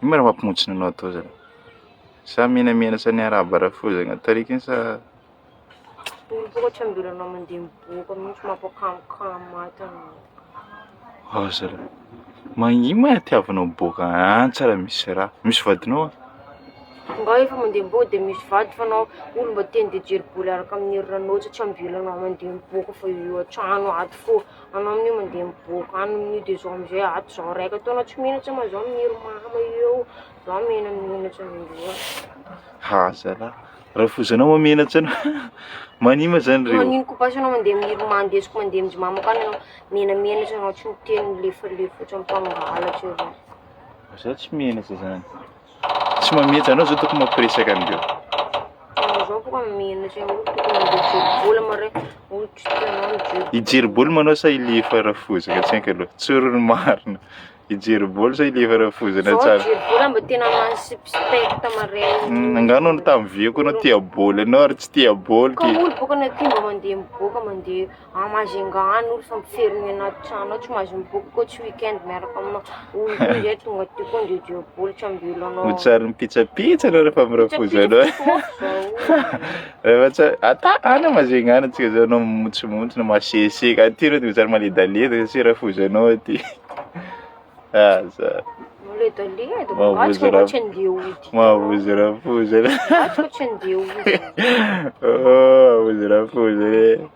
Ino raha mampimontsy anao atao zany? Sa menamena sa niarahaba rafozana tarika iny sa Olo boka tsy ambilanao mandeha miboaka mihitsy mampakamokamo maty anao. zala. Magnino ma tiavanao miboaka antsara misy raha? Misy vadinao? Nga efa mandeha miboaka de misy vady fa anao olo mba te handeha hijery boly araka amin'ny herinanao tsy ambilanao mandeha miboaka fa io an-trano ato fô anao amin'io mandeha miboaka any amin'io de zao amizay ato zao raiky ataonao tsy menatra ma zao mihero mama eo zao menatra amin'io. Zala. Rafozanao mamenatra anao. Magnino ma zany reo? Manino koa anao mandeha miromany ndesiko mandeha mijomamo akany anao menamenatra anao tsy miteny lefalefa tsy ampangalatra io. Za tsy menatra zany. Tsy mametsa anao zao tokony mampiresaka andreo. Zao boka menatra olo tokony mandeha hijery boly mare olo tsy tianao mijery. Hijery boly manao sa hilefa rafozana tsy haiko aloha. Tsoro marina. Hijery boly sa hilefa rafozana tsara. Hijery boly mba tena mansipispekta mare. Angano anao tamin'ny viako anao tia boly anao ary tsy tia boly Ka olo boka na tia mba mandeha miboaka mandeha Majunga any olo fa miferiny anaty trano ao tsy mahazo miboaka koa tsy weekend miaraka aminao olo koa zay tonga ty koa ndeha hijery boly tsy ambilanao. Ho tsary mipitsapitsa anao rehefa mirafozana anao. Rehefa tsy ana Majunga any antsika zao anao mimontsomontso na maseseka aty anao de tsary maledaleda satria rafozanao aty. Za. Maledaleda Mahabozy koa tsy andeha ody. Mahabozy rafozana. Koa tsy andeha ody. Mahabozy rafozana.